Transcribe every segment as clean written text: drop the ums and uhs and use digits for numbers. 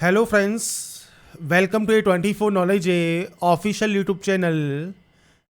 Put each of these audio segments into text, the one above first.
Hello friends, welcome to a 24 knowledge official YouTube channel.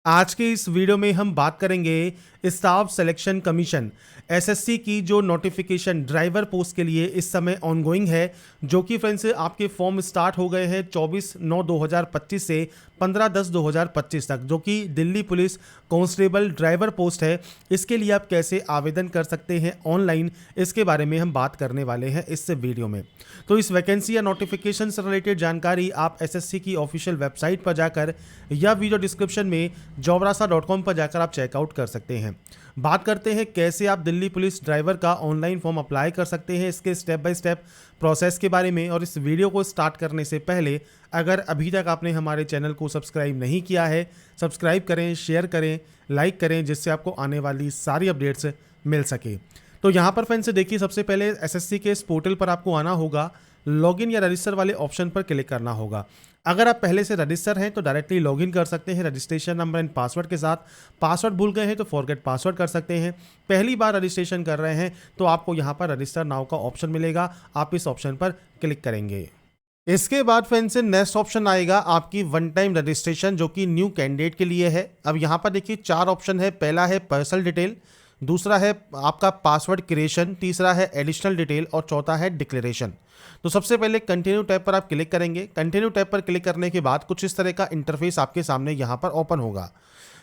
आज के इस वीडियो में हम बात करेंगे स्टाफ सिलेक्शन कमीशन एसएससी की जो नोटिफिकेशन ड्राइवर पोस्ट के लिए इस समय ऑनगोइंग है, जो कि फ्रेंड्स आपके फॉर्म स्टार्ट हो गए हैं 24/9/2025 से 15/10/2025 तक, जो कि Delhi police constable driver post है। इसके लिए आप कैसे आवेदन कर सकते हैं ऑनलाइन, इसके बारे में हम बात करने वाले हैं इस वीडियो में। तो इस वैकेंसी या नोटिफिकेशन से रिलेटेड जानकारी आप एसएससी की ऑफिशियल वेबसाइट पर जाकर या वीडियो डिस्क्रिप्शन में jobrasa.com पर जाकर आप चेकआउट कर सकते हैं। बात करते हैं कैसे आप दिल्ली पुलिस ड्राइवर का ऑनलाइन फॉर्म अप्लाई कर सकते हैं, इसके स्टेप बाय स्टेप प्रोसेस के बारे में। और इस वीडियो को स्टार्ट करने से पहले अगर अभी तक आपने हमारे चैनल को सब्सक्राइब नहीं किया है, सब्सक्राइब करें, शेयर करें, लाइक करें, जिससे आपको आने वाली सारी अपडेट्स मिल सके। तो यहाँ पर फ्रेंड्स देखिए, सबसे पहले एसएससी के इस पोर्टल पर आपको आना होगा, लॉगिन या रजिस्टर वाले ऑप्शन पर क्लिक करना होगा। अगर आप पहले से रजिस्टर हैं तो डायरेक्टली लॉगिन कर सकते हैं रजिस्ट्रेशन नंबर एंड पासवर्ड के साथ। पासवर्ड भूल गए हैं तो फॉरगेट पासवर्ड कर सकते हैं। पहली बार रजिस्ट्रेशन कर रहे हैं तो आपको यहाँ पर रजिस्टर नाउ का ऑप्शन मिलेगा, आप इस ऑप्शन पर क्लिक करेंगे। इसके बाद फ्रेंड्स नेक्स्ट ऑप्शन आएगा आपकी वन टाइम रजिस्ट्रेशन, जो कि न्यू कैंडिडेट के लिए है। अब यहाँ पर देखिए 4 ऑप्शन है। पहला है पर्सनल डिटेल, दूसरा है आपका पासवर्ड क्रिएशन, तीसरा है एडिशनल डिटेल और चौथा है डिक्लेरेशन। तो सबसे पहले कंटिन्यू टैब पर आप क्लिक करेंगे। कंटिन्यू टैब पर क्लिक करने के बाद कुछ इस तरह का इंटरफेस आपके सामने यहाँ पर ओपन होगा।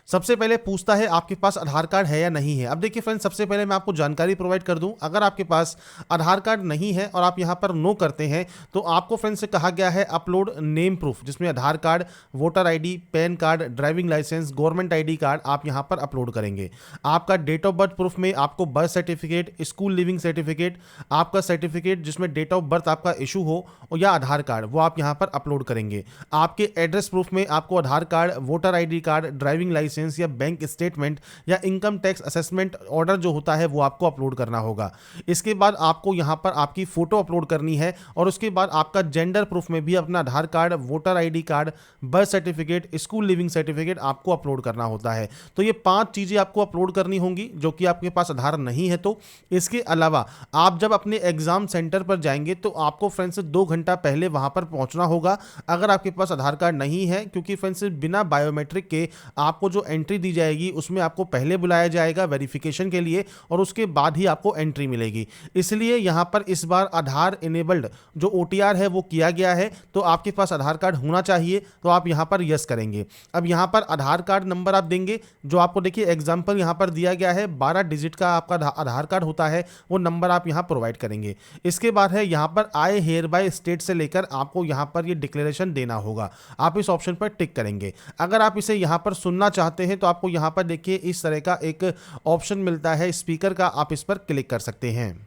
सबसे पहले पूछता है आपके पास आधार कार्ड है या नहीं है। अब देखिए फ्रेंड्स, सबसे पहले मैं आपको जानकारी प्रोवाइड कर दूं, अगर आपके पास आधार कार्ड नहीं है और आप यहां पर नो करते हैं तो आपको फ्रेंड्स से कहा गया है अपलोड नेम प्रूफ, जिसमें Aadhaar card, voter ID, PAN card, driving licence, government ID card आप यहां पर अपलोड करेंगे। आपका डेट ऑफ बर्थ प्रूफ में आपको birth certificate, school leaving certificate, आपका सर्टिफिकेट जिसमें डेट ऑफ बर्थ आपका इशू हो या आधार कार्ड, वो आप यहां पर अपलोड करेंगे। आपके एड्रेस प्रूफ में आपको Aadhaar card, voter ID card, driving licence या बैंक स्टेटमेंट या इनकम टैक्स असेसमेंट ऑर्डर जो होता है वो आपको अपलोड करना होगा। इसके बाद आपको यहां पर आपकी फोटो अपलोड करनी है और उसके बाद आपका जेंडर प्रूफ में भी अपना Aadhaar card, voter ID card, birth certificate, school leaving certificate आपको अपलोड करना होता है। तो ये 5 चीजें आपको अपलोड करनी होंगी, जो कि आपके पास आधार नहीं है तो। इसके अलावा आप जब अपने एग्जाम सेंटर पर जाएंगे तो आपको फ्रेंड्स 2 घंटा पहले वहां पर पहुंचना होगा, अगर आपके पास आधार कार्ड नहीं है, क्योंकि फ्रेंड्स बिना बायोमेट्रिक के आपको जो एंट्री दी जाएगी उसमें आपको पहले बुलाया जाएगा वेरिफिकेशन के लिए और उसके बाद ही आपको एंट्री मिलेगी। इसलिए यहां पर इस बार आधार इनेबल्ड जो ओटीआर है वो किया गया है, तो आपके पास आधार कार्ड होना चाहिए, तो आप यहां पर यस करेंगे। अब यहां पर आधार कार्ड नंबर आप देंगे, जो आपको देखिए एग्जांपल यहां पर दिया गया है, 12 डिजिट का आपका आधार कार्ड होता है, वो नंबर आप यहां प्रोवाइड करेंगे। इसके बाद है यहां पर आई हेयर बाय स्टेट से लेकर आपको यहां पर ये डिक्लेरेशन देना होगा, आप इस ऑप्शन पर टिक करेंगे। अगर आप इसे यहां पर सुनना चाहते हैं तो आपको यहां पर देखिए इस तरह का एक ऑप्शन मिलता है स्पीकर का, आप इस पर क्लिक कर सकते हैं।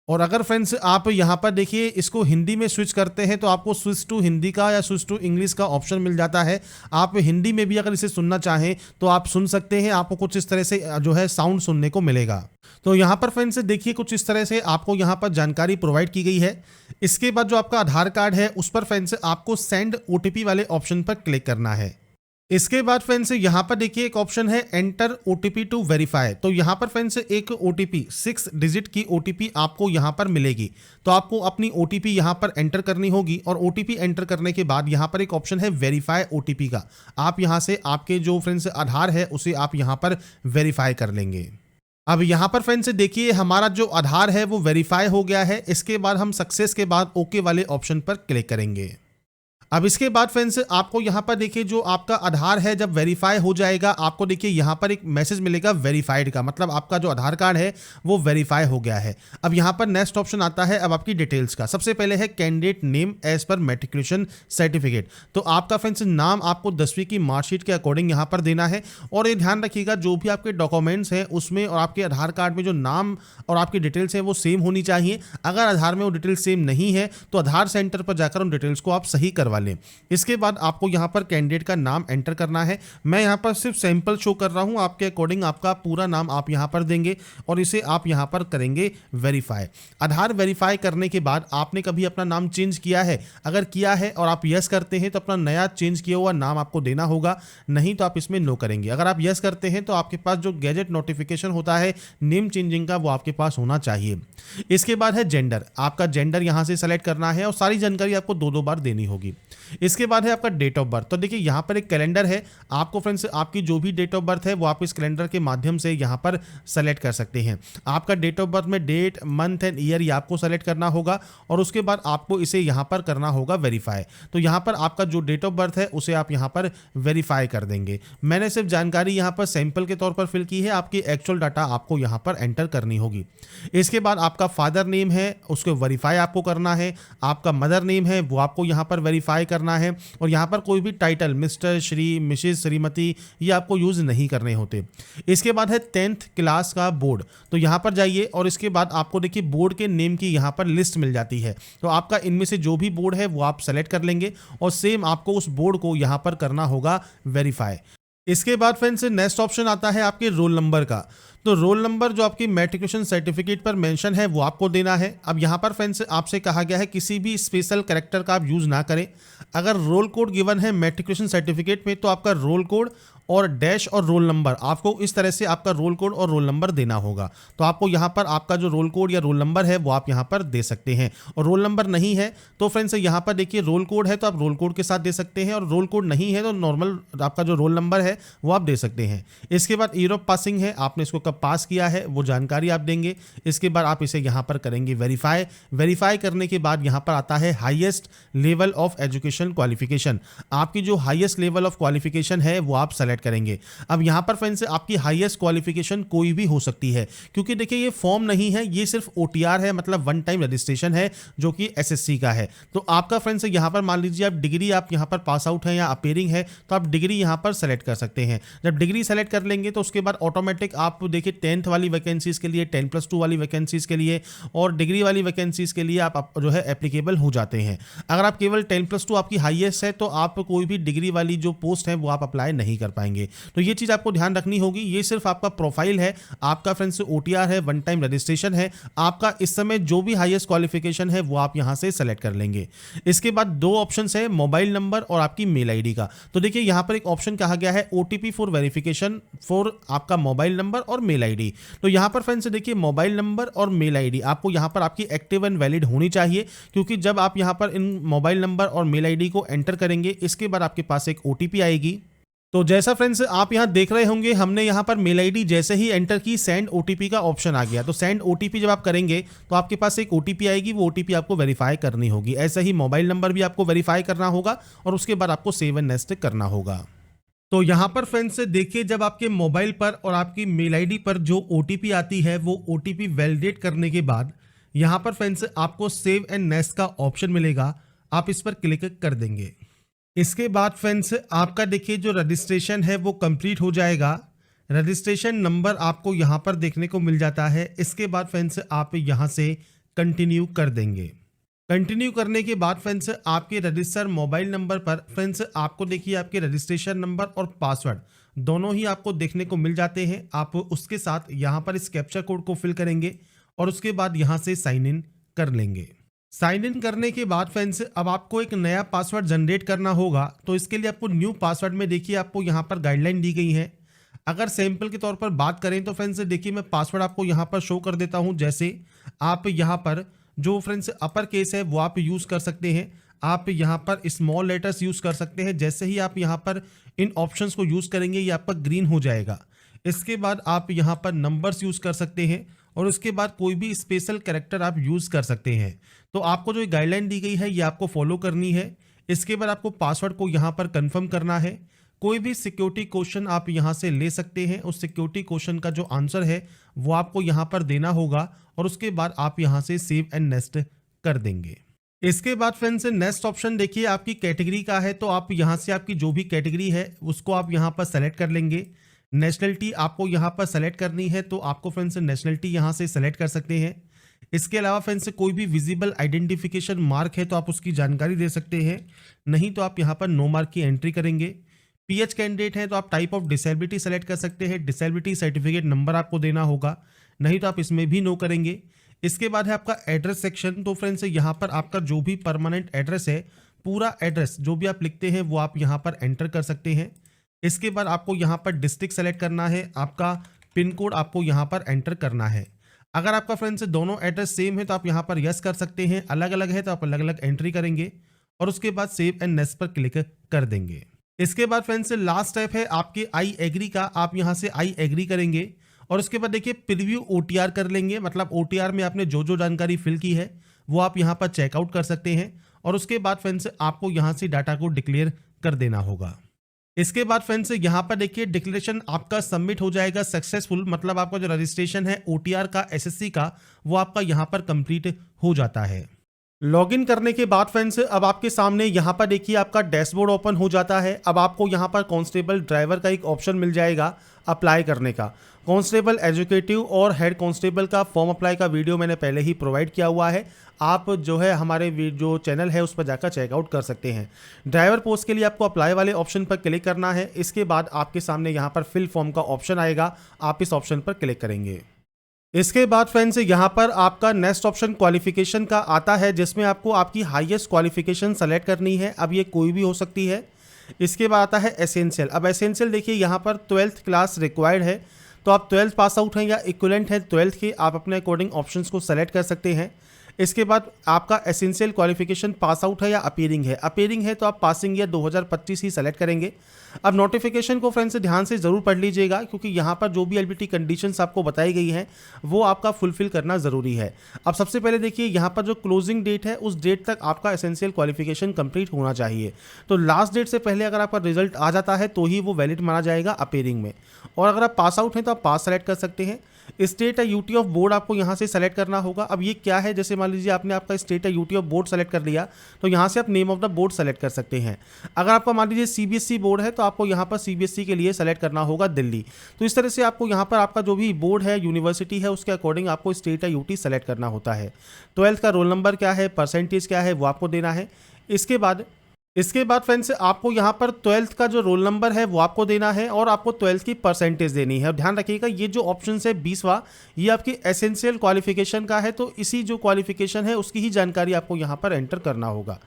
और अगर फ्रेंड्स आप यहां पर देखिए इसको हिंदी में स्विच करते हैं तो आपको स्विच टू हिंदी का या स्विच टू इंग्लिश का ऑप्शन मिल जाता है। आप हिंदी में भी अगर इसे सुनना चाहें तो आप सुन सकते हैं, आपको कुछ इस तरह से जो है साउंड सुनने को मिलेगा। तो यहाँ पर फ्रेंड्स देखिए कुछ इस तरह से आपको यहाँ पर जानकारी प्रोवाइड की गई है। इसके बाद जो आपका आधार कार्ड है उस पर फ्रेंड्स आपको सेंड ओटीपी वाले ऑप्शन पर क्लिक करना है। इसके बाद फ्रेंड्स यहाँ पर देखिए एक ऑप्शन है एंटर ओटीपी टू वेरीफाई। तो यहाँ पर फ्रेंड्स एक ओटीपी 6 डिजिट की ओटीपी आपको यहाँ पर मिलेगी, तो आपको अपनी ओटीपी यहाँ पर एंटर करनी होगी। और ओटीपी एंटर करने के बाद यहाँ पर एक ऑप्शन है वेरीफाई ओटीपी का, आप यहाँ से आपके जो फ्रेंड्स आधार है उसे आप यहाँ पर वेरीफाई कर लेंगे। अब यहाँ पर फ्रेंड्स देखिए हमारा जो आधार है वो वेरीफाई हो गया है। इसके बाद हम सक्सेस के बाद ओके वाले ऑप्शन पर क्लिक करेंगे। अब इसके बाद फ्रेंड्स आपको यहाँ पर देखिए जो आपका आधार है जब वेरीफाई हो जाएगा, आपको देखिए यहाँ पर एक मैसेज मिलेगा वेरीफाइड का, मतलब आपका जो आधार कार्ड है वो वेरीफाई हो गया है। अब यहाँ पर नेक्स्ट ऑप्शन आता है अब आपकी डिटेल्स का। सबसे पहले है candidate name as per matriculation certificate. तो आपका फ्रेंड्स नाम आपको 10वीं की मार्कशीट के अकॉर्डिंग यहाँ पर देना है। और ये ध्यान रखिएगा जो भी आपके डॉक्यूमेंट्स हैं उसमें और आपके आधार कार्ड में जो नाम और आपकी डिटेल्स है वो सेम होनी चाहिए। अगर आधार में वो डिटेल्स सेम नहीं है तो आधार सेंटर पर जाकर उन डिटेल्स को आप सही करवा लें। इसके बाद आपको यहाँ पर कैंडिडेट का नाम एंटर करना है। मैं यहाँ पर सिर्फ सैंपल शो कर रहा हूँ, आपके अकॉर्डिंग आपका पूरा नाम आप यहाँ पर देंगे और इसे आप यहाँ पर करेंगे वेरीफाई। आधार वेरीफाई करने के बाद आपने कभी अपना नाम चेंज किया है? अगर किया है और आप यस करते हैं तो अपना नया चेंज किया हुआ नाम आपको देना होगा, नहीं तो आप इसमें नो करेंगे। अगर आप यस करते हैं तो आपके पास जो गैजेट नोटिफिकेशन होता है नेम चेंजिंग का, वो आपके पास होना चाहिए। इसके बाद है जेंडर, आपका जेंडर यहाँ से सेलेक्ट करना है और सारी जानकारी आपको 2-2 बार देनी होगी। इसके बाद है आपका डेट ऑफ बर्थ। तो देखिए यहाँ पर एक कैलेंडर है, आपको फ्रेंड्स आपकी जो भी डेट ऑफ बर्थ है वो आप इस कैलेंडर के माध्यम से यहाँ पर सेलेक्ट कर सकते हैं। आपका डेट ऑफ बर्थ में डेट, मंथ एंड ईयर ये आपको सेलेक्ट करना होगा और उसके बाद आपको इसे यहाँ पर करना होगा वेरीफाई। तो यहाँ पर आपका जो डेट ऑफ बर्थ है उसे आप यहाँ पर वेरीफाई कर देंगे। मैंने सिर्फ जानकारी यहाँ पर सैंपल के तौर पर फिल की है, आपकी एक्चुअल डाटा आपको यहाँ पर एंटर करनी होगी। इसके बाद आपका फादर नेम है उसको वेरीफाई आपको करना है, आपका मदर नेम है वो आपको यहाँ पर वेरीफाई करना है और यहाँ पर कोई भी title mister, Shri, Mrs, Shrimati ये आपको यूज़ नहीं करने होते। इसके बाद है 10th क्लास का बोर्ड। तो यहाँ पर जाइए और इसके बाद आपको देखिए बोर्ड के नेम की यहाँ पर लिस्ट मिल जाती है। तो आपका इनमें से जो भी बोर्ड है वो आप सेलेक्ट कर लेंगे और सेम आपको उस बोर्ड को यहाँ पर करना होगा वेरीफाई। इसके बाद फ्रेंड्स नेक्स्ट ऑप्शन आता है आपके रोल नंबर का। तो रोल नंबर जो आपकी मैट्रिकुलेशन सर्टिफिकेट पर मेंशन है वो आपको देना है। अब यहाँ पर फ्रेंड्स आपसे कहा गया है किसी भी स्पेशल कैरेक्टर का आप यूज़ ना करें। अगर रोल कोड गिवन है मैट्रिकुलेशन सर्टिफिकेट में तो आपका रोल कोड और डैश और रोल नंबर, आपको इस तरह से आपका रोल कोड और रोल नंबर देना होगा। तो आपको यहाँ पर आपका जो रोल कोड या रोल नंबर है वो आप यहाँ पर दे सकते हैं। और रोल नंबर नहीं है तो फ्रेंड्स यहाँ पर देखिए रोल कोड है तो आप रोल कोड के साथ दे सकते हैं और रोल कोड नहीं है तो नॉर्मल आपका जो रोल नंबर है वो आप दे सकते हैं। इसके बाद ईयर ऑफ पासिंग है, आपने इसको कब पास किया है वो जानकारी आप देंगे। इसके बाद आप इसे यहाँ पर करेंगे वेरीफाई। वेरीफाई करने के बाद यहाँ पर आता है highest level of education qualification. आपकी जो हाईएस्ट लेवल ऑफ क्वालिफिकेशन है वो आप सेलेक्ट करेंगे। अब यहाँ पर फ्रेंड्स आपकी हाईएस्ट क्वालिफिकेशन कोई भी हो सकती है, क्योंकि देखिए ये फॉर्म नहीं है, ये सिर्फ OTR है, मतलब वन टाइम रजिस्ट्रेशन है जो कि SSC का है। तो आपका फ्रेंड्स यहाँ पर मान लीजिए आप डिग्री आप यहाँ पर पास आउट है या अपेयरिंग है तो आप डिग्री यहाँ पर सेलेक्ट कर सकते हैं। जब डिग्री सेलेक्ट कर लेंगे तो उसके बाद ऑटोमेटिक आप देखिए 10th वाली वैकेंसीज के लिए, 10+2 वाली वैकेंसीज के लिए और डिग्री वाली वैकेंसीज के लिए आप जो है एप्लीकेबल हो जाते हैं। अगर आप केवल 10+2 आपकी हाईएस्ट है तो आप कोई भी डिग्री वाली जो पोस्ट है वो आप अप्लाई नहीं कर पाएंगे। तो ये चीज़ आपको ध्यान रखनी होगी। ये सिर्फ आपका प्रोफाइल है, आपका फ्रेंड्स OTR है, वन टाइम रजिस्ट्रेशन है। आपका इस समय जो भी हाईएस्ट क्वालिफिकेशन है वो आप यहाँ से सेलेक्ट कर लेंगे। इसके बाद 2 ऑप्शंस है, मोबाइल नंबर और आपकी मेल आईडी का। तो देखिए यहाँ पर एक ऑप्शन कहा गया है OTP फॉर वेरिफिकेशन फॉर आपका मोबाइल नंबर और मेल आईडी। तो यहाँ पर फ्रेंड्स देखिए मोबाइल नंबर और मेल आईडी आपको यहाँ पर आपकी एक्टिव एंड वैलिड होनी चाहिए, क्योंकि जब आप यहाँ पर इन मोबाइल नंबर और मेल आईडी को एंटर करेंगे इसके बाद आपके पास एक OTP आएगी। तो जैसा फ्रेंड्स आप यहाँ देख रहे होंगे हमने यहाँ पर मेल आईडी जैसे ही एंटर की सेंड OTP का ऑप्शन आ गया। तो सेंड OTP जब आप करेंगे तो आपके पास एक OTP आएगी, वो OTP आपको वेरीफाई करनी होगी। ऐसे ही मोबाइल नंबर भी आपको वेरीफाई करना होगा और उसके बाद आपको सेव एंड नेक्स्ट करना होगा। तो यहाँ पर फ्रेंड्स देखिए जब आपके मोबाइल पर और आपकी मेल आईडी पर जो OTP आती है वो OTP वैलिडेट करने के बाद यहाँ पर फ्रेंड्स आपको सेव एंड नेक्स्ट का ऑप्शन मिलेगा, आप इस पर क्लिक कर देंगे। इसके बाद फ्रेंड्स आपका देखिए जो रजिस्ट्रेशन है वो कंप्लीट हो जाएगा। रजिस्ट्रेशन नंबर आपको यहाँ पर देखने को मिल जाता है। इसके बाद फ्रेंड्स आप यहाँ से कंटिन्यू कर देंगे। कंटिन्यू करने के बाद फ्रेंड्स आपके रजिस्टर मोबाइल नंबर पर फ्रेंड्स आपको देखिए आपके रजिस्ट्रेशन नंबर और पासवर्ड दोनों ही आपको देखने को मिल जाते हैं। आप उसके साथ यहाँ पर इस कैप्चा कोड को फिल करेंगे और उसके बाद यहाँ से साइन इन कर लेंगे। साइन इन करने के बाद फ्रेंड्स अब आपको एक नया पासवर्ड जनरेट करना होगा। तो इसके लिए आपको न्यू पासवर्ड में देखिए आपको यहाँ पर गाइडलाइन दी गई है। अगर सैंपल के तौर पर बात करें तो फ्रेंड्स देखिए मैं पासवर्ड आपको यहाँ पर शो कर देता हूँ। जैसे आप यहाँ पर जो फ्रेंड्स अपर केस है वो आप यूज़ कर सकते हैं, आप यहाँ पर स्मॉल लेटर्स यूज़ कर सकते हैं। जैसे ही आप यहाँ पर इन ऑप्शंस को यूज़ करेंगे ये आपका ग्रीन हो जाएगा। इसके बाद आप यहाँ पर नंबर्स यूज़ कर सकते हैं और उसके बाद कोई भी स्पेशल कैरेक्टर आप यूज़ कर सकते हैं। तो आपको जो गाइडलाइन दी गई है ये आपको फॉलो करनी है। इसके बाद आपको पासवर्ड को यहाँ पर कंफर्म करना है। कोई भी सिक्योरिटी क्वेश्चन आप यहाँ से ले सकते हैं, उस सिक्योरिटी क्वेश्चन का जो आंसर है वो आपको यहाँ पर देना होगा और उसके बाद आप यहाँ से सेव एंड नेक्स्ट कर देंगे। इसके बाद फ्रेंड्स नेक्स्ट ऑप्शन देखिए आपकी कैटेगरी का है। तो आप यहाँ से आपकी जो भी कैटेगरी है उसको आप यहाँ पर सेलेक्ट कर लेंगे। नेशनलिटी आपको यहाँ पर सेलेक्ट करनी है तो आपको फ्रेंड्स नेशनलिटी यहाँ से सेलेक्ट कर सकते हैं। इसके अलावा फ्रेंड्स से कोई भी विजिबल आइडेंटिफिकेशन मार्क है तो आप उसकी जानकारी दे सकते हैं, नहीं तो आप यहाँ पर नो मार्क की एंट्री करेंगे। पीएच कैंडिडेट है तो आप टाइप ऑफ डिसेबिलिटी सेलेक्ट कर सकते हैं, डिसेबिलिटी सर्टिफिकेट नंबर आपको देना होगा, नहीं तो आप इसमें भी नो करेंगे। इसके बाद है आपका एड्रेस सेक्शन। तो फ्रेंड्स यहाँ पर आपका जो भी परमानेंट एड्रेस है, पूरा एड्रेस जो भी आप लिखते हैं वो आप यहाँ पर एंटर कर सकते हैं। इसके बाद आपको यहाँ पर डिस्ट्रिक्ट सेलेक्ट करना है, आपका पिन कोड आपको यहाँ पर एंटर करना है। अगर आपका फ्रेंड्स दोनों एड्रेस सेम है तो आप यहाँ पर यस कर सकते हैं, अलग अलग है तो आप अलग अलग एंट्री करेंगे और उसके बाद सेव एंड नेक्स्ट पर क्लिक कर देंगे। इसके बाद फ्रेंड्स लास्ट स्टेप है आपके आई एग्री का, आप यहाँ से आई एग्री करेंगे और उसके बाद देखिए प्रीव्यू ओटीआर कर लेंगे, मतलब ओटीआर में आपने जो जो जानकारी फिल की है वो आप यहाँ पर चेकआउट कर सकते हैं और उसके बाद फ्रेंड्स आपको यहाँ से डाटा को डिक्लेयर कर देना होगा। इसके बाद फ्रेंड्स यहाँ पर देखिए डिक्लेरेशन आपका सबमिट हो जाएगा सक्सेसफुल, मतलब आपका जो रजिस्ट्रेशन है ओटीआर का एसएससी का वो आपका यहाँ पर कंप्लीट हो जाता है। लॉगिन करने के बाद फ्रेंड्स अब आपके सामने यहाँ पर देखिए आपका डैशबोर्ड ओपन हो जाता है। अब आपको यहाँ पर कांस्टेबल ड्राइवर का एक ऑप्शन मिल जाएगा अप्लाई करने का। कांस्टेबल एजुकेटिव और हेड कांस्टेबल का फॉर्म अप्लाई का वीडियो मैंने पहले ही प्रोवाइड किया हुआ है, आप जो है हमारे जो चैनल है उस पर जाकर चेकआउट कर सकते हैं। ड्राइवर पोस्ट के लिए आपको अप्लाई वाले ऑप्शन पर क्लिक करना है। इसके बाद आपके सामने यहाँ पर फिल फॉर्म का ऑप्शन आएगा, आप इस ऑप्शन पर क्लिक करेंगे। इसके बाद फ्रेंड्स यहाँ पर आपका नेक्स्ट ऑप्शन क्वालिफिकेशन का आता है, जिसमें आपको आपकी हाईएस्ट क्वालिफिकेशन सेलेक्ट करनी है। अब ये कोई भी हो सकती है। इसके बाद आता है एसेंशियल। अब एसेंशियल देखिए यहाँ पर 12th क्लास रिक्वायर्ड है, तो आप 12th पास आउट हैं या इक्विवेलेंट है 12th के, आप अपने अकॉर्डिंग ऑप्शंस को सेलेक्ट कर सकते हैं। इसके बाद आपका एसेंशियल क्वालिफिकेशन पास आउट है या अपीयरिंग है, अपीयरिंग है तो आप पासिंग ईयर 2025 ही सेलेक्ट करेंगे। अब नोटिफिकेशन को फ्रेंड्स ध्यान से ज़रूर पढ़ लीजिएगा, क्योंकि यहाँ पर जो भी एलिजिबिलिटी कंडीशंस आपको बताई गई हैं वो आपका फुलफिल करना ज़रूरी है। अब सबसे पहले देखिए यहाँ पर जो क्लोजिंग डेट है उस डेट तक आपका एसेंशियल क्वालिफिकेशन कंप्लीट होना चाहिए। तो लास्ट डेट से पहले अगर आपका रिजल्ट आ जाता है तो ही वो वैलिड माना जाएगा अपीयरिंग में। और अगर आप पास आउट हैं तो आप पास सेलेक्ट कर सकते हैं। स्टेट या यूटी ऑफ बोर्ड आपको यहाँ से सेलेक्ट करना होगा। अब ये क्या है, जैसे मान लीजिए आपने आपका स्टेट या यूटी ऑफ बोर्ड सेलेक्ट कर लिया तो यहाँ से आप name of the board select कर सकते हैं। अगर आपका मान लीजिए सीबीएसई बोर्ड है तो आपको यहाँ पर सीबीएसई के लिए सेलेक्ट करना होगा दिल्ली। तो इस तरह से आपको यहाँ पर आपका जो भी बोर्ड है यूनिवर्सिटी है उसके अकॉर्डिंग आपको स्टेट या यूटी सेलेक्ट करना होता है। 12th का रोल नंबर क्या है, परसेंटेज क्या है वो आपको देना है। इसके बाद फ्रेंड्स आपको यहाँ पर 12th का जो रोल नंबर है वो आपको देना है और आपको 12th की परसेंटेज देनी है। और ध्यान रखिएगा ये जो ऑप्शन है 20वां, ये आपकी एसेंशियल क्वालिफिकेशन का है, तो इसी जो क्वालिफिकेशन है उसकी ही जानकारी आपको यहाँ पर एंटर करना होगा।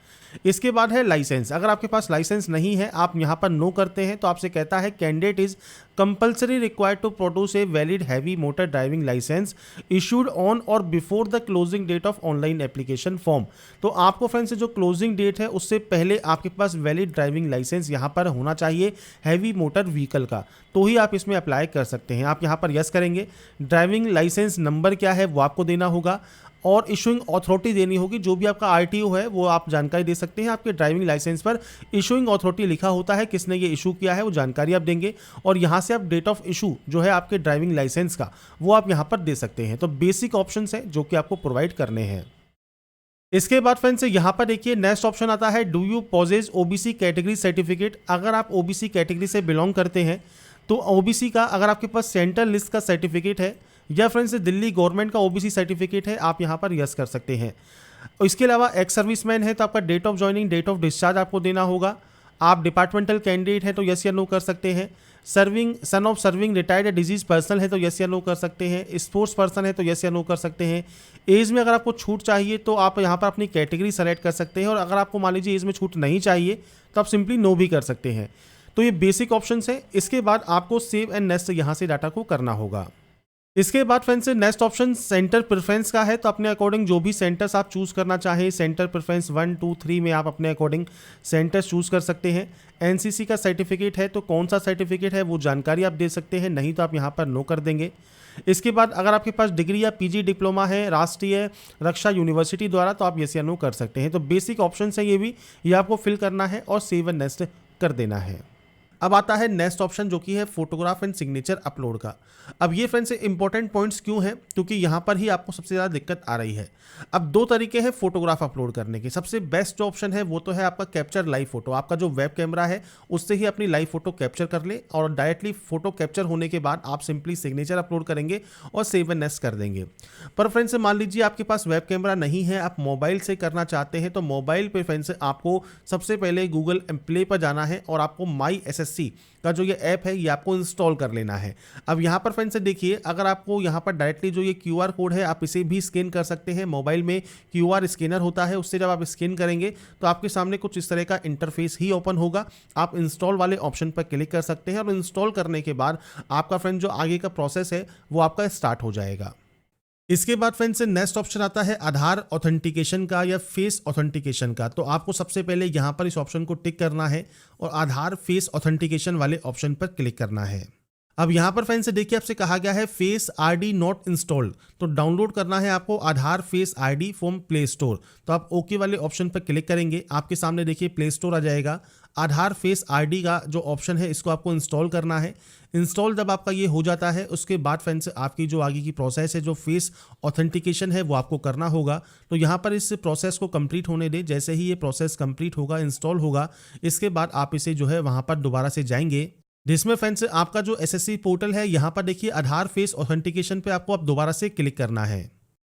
इसके बाद है लाइसेंस। अगर आपके पास लाइसेंस नहीं है, आप यहाँ पर नो करते हैं तो आपसे कहता है candidate is compulsory required to produce a valid heavy motor driving licence issued on or before the closing date of online application form. तो आपको फ्रेंड्स जो क्लोजिंग डेट है उससे पहले आपके पास वैलिड ड्राइविंग लाइसेंस यहाँ पर होना चाहिए हैवी मोटर व्हीकल का, तो ही आप इसमें अप्लाई कर सकते हैं। आप यहाँ पर यस करेंगे। ड्राइविंग लाइसेंस नंबर क्या है वो आपको देना होगा और इशूइंग अथॉरिटी देनी होगी। जो भी आपका आरटीओ है वो आप जानकारी दे सकते हैं। आपके ड्राइविंग लाइसेंस पर इशूइंग अथॉरिटी लिखा होता है, किसने ये इशू किया है वो जानकारी आप देंगे और यहाँ से आप डेट ऑफ इशू जो है आपके ड्राइविंग लाइसेंस का वो आप यहाँ पर दे सकते हैं। तो बेसिक ऑप्शंस हैं जो कि आपको प्रोवाइड करने हैं। इसके बाद फ्रेंड्स यहाँ पर देखिए नेक्स्ट ऑप्शन आता है do you possess OBC category certificate. अगर आप ओबीसी कैटेगरी से बिलोंग करते हैं तो ओबीसी का अगर आपके पास सेंट्रल लिस्ट का सर्टिफिकेट है या फ्रेंड्स दिल्ली गवर्नमेंट का ओबीसी सर्टिफिकेट है, आप यहाँ पर यस कर सकते हैं। इसके अलावा एक्स सर्विसमैन है तो आपका date of joining, date of discharge आपको देना होगा। आप डिपार्टमेंटल कैंडिडेट है तो यस या नो कर सकते हैं। Serving son of serving retired या डिजीज पर्सन है तो यस या नो कर सकते हैं। स्पोर्ट्स पर्सन है तो यस या नो कर सकते हैं। एज में अगर आपको छूट चाहिए तो आप यहाँ पर अपनी कैटेगरी सेलेक्ट कर सकते हैं और अगर आपको मान लीजिए एज में छूट नहीं चाहिए तो आप सिंपली नो भी कर सकते हैं। तो ये बेसिक ऑप्शंस है। इसके बाद आपको सेव एंड नेक्स्ट यहाँ से डाटा को करना होगा। इसके बाद friends next option centre preference का है, तो अपने अकॉर्डिंग जो भी सेंटर्स आप चूज़ करना चाहें, सेंटर प्रेफरेंस 1, 2, 3 में आप अपने अकॉर्डिंग सेंटर्स चूज़ कर सकते हैं। एनसीसी का सर्टिफिकेट है तो कौन सा सर्टिफिकेट है वो जानकारी आप दे सकते हैं, नहीं तो आप यहाँ पर नो कर देंगे। इसके बाद अगर आपके पास डिग्री या पीजी डिप्लोमा है राष्ट्रीय रक्षा यूनिवर्सिटी द्वारा तो आप यस या नो कर सकते हैं। तो बेसिक ऑप्शन है ये भी, ये आपको फिल करना है और सेव एंड नेक्स्ट कर देना है। अब आता है नेक्स्ट ऑप्शन जो कि है फोटोग्राफ एंड सिग्नेचर अपलोड का। अब ये फ्रेंड्स इंपॉर्टेंट पॉइंट्स क्यों हैं, क्योंकि यहाँ पर ही आपको सबसे ज़्यादा दिक्कत आ रही है। अब दो तरीके हैं फोटोग्राफ अपलोड करने के। सबसे बेस्ट जो ऑप्शन है वो तो है आपका कैप्चर लाइव फोटो। आपका जो वेब कैमरा है उससे ही अपनी लाइव फोटो कैप्चर कर ले और डायरेक्टली फोटो कैप्चर होने के बाद आप सिंपली सिग्नेचर अपलोड करेंगे और सेव एंड नेक्स्ट कर देंगे। पर फ्रेंड्स मान लीजिए आपके पास वेब कैमरा नहीं है, आप मोबाइल से करना चाहते हैं, तो मोबाइल पे फ्रेंड्स आपको सबसे पहले गूगल प्ले पर जाना है और आपको माई एसएससी का जो ये ऐप है ये आपको इंस्टॉल कर लेना है। अब यहाँ पर फ्रेंड्स देखिए, अगर आपको यहाँ पर डायरेक्टली जो ये क्यूआर कोड है आप इसे भी स्कैन कर सकते हैं। मोबाइल में क्यूआर स्कैनर होता है, उससे जब आप स्कैन करेंगे तो आपके सामने कुछ इस तरह का इंटरफेस ही ओपन होगा। आप इंस्टॉल वाले ऑप्शन पर क्लिक कर सकते हैं और इंस्टॉल करने के बाद आपका फ्रेंड जो आगे का प्रोसेस है वो आपका स्टार्ट हो जाएगा। इसके बाद फ्रेंड्स नेक्स्ट ऑप्शन आता है आधार ऑथेंटिकेशन का या फेस ऑथेंटिकेशन का। तो आपको सबसे पहले यहाँ पर इस ऑप्शन को टिक करना है और आधार फेस ऑथेंटिकेशन वाले ऑप्शन पर क्लिक करना है। अब यहाँ पर फ्रेंड्स देखिए आपसे कहा गया है फेस आईडी नॉट इंस्टॉल्ड, तो डाउनलोड करना है आपको Aadhaar face ID from Play Store. तो आप ओके वाले ऑप्शन पर क्लिक करेंगे, आपके सामने देखिए प्ले स्टोर आ जाएगा। आधार फेस आईडी का जो ऑप्शन है इसको आपको इंस्टॉल करना है। इंस्टॉल जब आपका ये हो जाता है उसके बाद फ्रेंड्स आपकी जो आगे की प्रोसेस है जो फेस ऑथेंटिकेशन है वो आपको करना होगा। तो यहाँ पर इस प्रोसेस को कंप्लीट होने दें। जैसे ही ये प्रोसेस कंप्लीट होगा, इंस्टॉल होगा, इसके बाद आप इसे जो है वहाँ पर दोबारा से जाएंगे, जिसमें फ्रेंड्स आपका जो एसएससी पोर्टल है यहाँ पर देखिए आधार फेस ऑथेंटिकेशन पे आपको अब दोबारा से क्लिक करना है।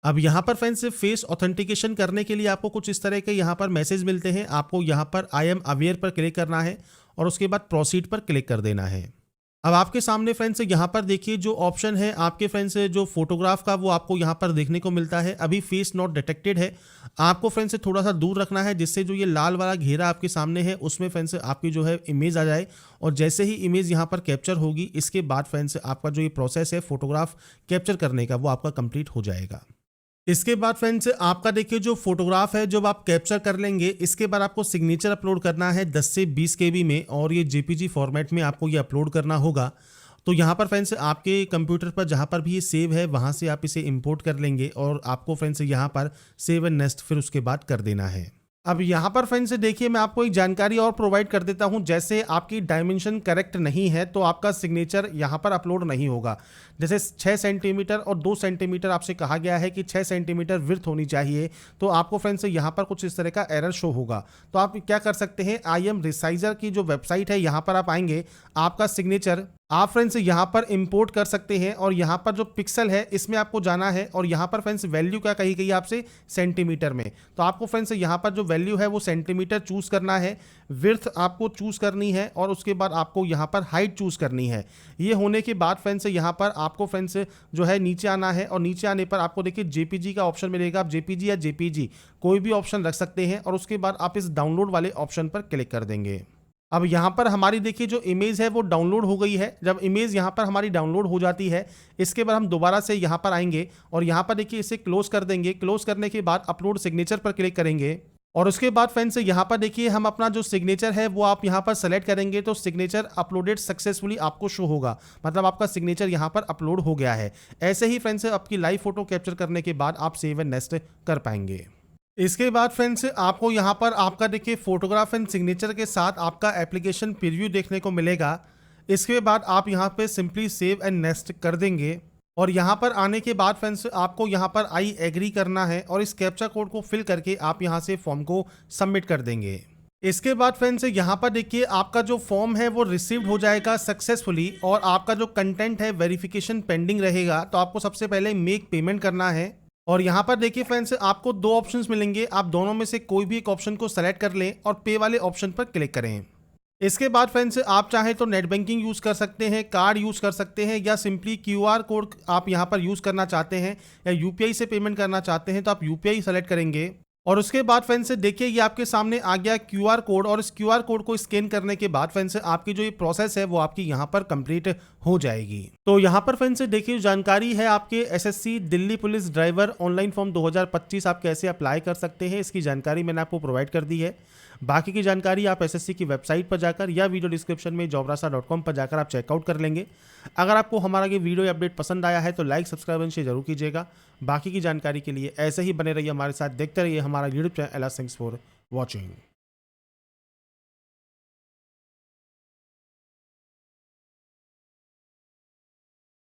अब यहाँ पर फ्रेंड्स फेस ऑथेंटिकेशन करने के लिए आपको कुछ इस तरह के यहाँ पर मैसेज मिलते हैं। आपको यहाँ पर आई एम अवेयर पर क्लिक करना है और उसके बाद प्रोसीड पर क्लिक कर देना है। अब आपके सामने फ्रेंड्स यहाँ पर देखिए जो ऑप्शन है आपके फ्रेंड्स जो फोटोग्राफ का वो आपको यहाँ पर देखने को मिलता है। अभी फेस नॉट डिटेक्टेड है, आपको फ्रेंड्स थोड़ा सा दूर रखना है जिससे जो ये लाल वाला घेरा आपके सामने है उसमें फ्रेंड्स आपकी जो है इमेज आ जाए। और जैसे ही इमेज यहाँ पर कैप्चर होगी इसके बाद फ्रेंड्स आपका जो ये प्रोसेस है फोटोग्राफ कैप्चर करने का वो आपका कंप्लीट हो जाएगा। इसके बाद फ्रेंड्स आपका देखिए जो फोटोग्राफ है जब आप कैप्चर कर लेंगे इसके बाद आपको सिग्नेचर अपलोड करना है 10 से 20 KB में और ये जेपीजी फॉर्मेट में आपको ये अपलोड करना होगा। तो यहाँ पर फ्रेंड्स आपके कंप्यूटर पर जहाँ पर भी ये सेव है वहाँ से आप इसे इंपोर्ट कर लेंगे और आपको फ्रेंड्स यहाँ पर सेव एंड नेक्स्ट फिर उसके बाद कर देना है। अब यहाँ पर फ्रेंड्स देखिए मैं आपको एक जानकारी और प्रोवाइड कर देता हूँ। जैसे आपकी डायमेंशन करेक्ट नहीं है तो आपका सिग्नेचर यहाँ पर अपलोड नहीं होगा। जैसे 6 सेंटीमीटर और 2 सेंटीमीटर आपसे कहा गया है कि 6 सेंटीमीटर विड्थ होनी चाहिए, तो आपको फ्रेंड्स यहाँ पर कुछ इस तरह का एरर शो होगा। तो आप क्या कर सकते हैं, IM रिसाइजर की जो वेबसाइट है यहाँ पर आप आएंगे, आपका सिग्नेचर आप फ्रेंड्स यहाँ पर इंपोर्ट कर सकते हैं और यहाँ पर जो पिक्सल है इसमें आपको जाना है और यहाँ पर फ्रेंड्स वैल्यू क्या कही गई है आपसे, सेंटीमीटर में। तो आपको फ्रेंड्स यहाँ पर जो वैल्यू है वो सेंटीमीटर चूज करना है, विड्थ आपको चूज करनी है और उसके बाद आपको यहाँ पर हाइट चूज करनी है। ये होने के बाद फ्रेंड्स यहाँ पर आपको फ्रेंड्स जो है नीचे आना है और नीचे आने पर आपको देखिए जेपीजी का ऑप्शन मिलेगा। आप जेपीजी या जेपीजी कोई भी ऑप्शन रख सकते हैं और उसके बाद आप इस डाउनलोड वाले ऑप्शन पर क्लिक कर देंगे। अब यहाँ पर हमारी देखिए जो इमेज है वो डाउनलोड हो गई है। जब इमेज यहाँ पर हमारी डाउनलोड हो जाती है इसके बाद हम दोबारा से यहाँ पर आएंगे और यहाँ पर देखिए इसे क्लोज कर देंगे। क्लोज करने के बाद अपलोड सिग्नेचर पर क्लिक करेंगे और उसके बाद फ्रेंड्स यहाँ पर देखिए हम अपना जो सिग्नेचर है वो आप यहाँ पर सेलेक्ट करेंगे तो सिग्नेचर अपलोडेड सक्सेसफुली आपको शो होगा, मतलब आपका सिग्नेचर यहाँ पर अपलोड हो गया है। ऐसे ही फ्रेंड्स आपकी लाइव फोटो कैप्चर करने के बाद आप सेव एंड नेक्स्ट कर पाएंगे। इसके बाद फ्रेंड्स आपको यहाँ पर आपका देखिए फोटोग्राफ एंड सिग्नेचर के साथ आपका एप्लीकेशन प्रीव्यू देखने को मिलेगा। इसके बाद आप यहाँ पे सिंपली सेव एंड नेक्स्ट कर देंगे और यहाँ पर आने के बाद फ्रेंड्स आपको यहाँ पर आई एग्री करना है और इस कैप्चा कोड को फिल करके आप यहाँ से फॉर्म को सबमिट कर देंगे। इसके बाद फ्रेंड्स यहाँ पर देखिए आपका जो फॉर्म है वो रिसीव्ड हो जाएगा सक्सेसफुली और आपका जो कंटेंट है वेरिफिकेशन पेंडिंग रहेगा। तो आपको सबसे पहले मेक पेमेंट करना है और यहाँ पर देखिए फ्रेंड्स आपको 2 ऑप्शंस मिलेंगे, आप दोनों में से कोई भी एक ऑप्शन को सेलेक्ट कर लें और पे वाले ऑप्शन पर क्लिक करें। इसके बाद फ्रेंड्स आप चाहें तो नेट बैंकिंग यूज़ कर सकते हैं, कार्ड यूज़ कर सकते हैं या सिंपली QR कोड आप यहाँ पर यूज़ करना चाहते हैं या UPI से पेमेंट करना चाहते हैं तो आप UPI सेलेक्ट करेंगे। और उसके बाद फ्रेंड्स देखिए ये आपके सामने आ गया QR कोड और इस QR कोड को स्कैन करने के बाद फ्रेंड्स आपकी जो ये प्रोसेस है वो आपकी यहाँ पर कंप्लीट हो जाएगी। तो यहाँ पर फ्रेंड्स देखिए जानकारी है आपके SSC Delhi police driver online form 2025 आप कैसे अप्लाई कर सकते हैं, इसकी जानकारी मैंने आपको प्रोवाइड कर दी है। बाकी की जानकारी आप SSC की वेबसाइट पर जाकर या वीडियो डिस्क्रिप्शन में jobrasa.com पर जाकर आप चेकआउट कर लेंगे। अगर आपको हमारा ये वीडियो अपडेट पसंद आया है तो लाइक सब्सक्राइब एंड शेयर जरूर कीजिएगा। बाकी की जानकारी के लिए ऐसे ही बने रहिए हमारे साथ, देखते रहिए हमारा YouTube channel. Thanks for watching.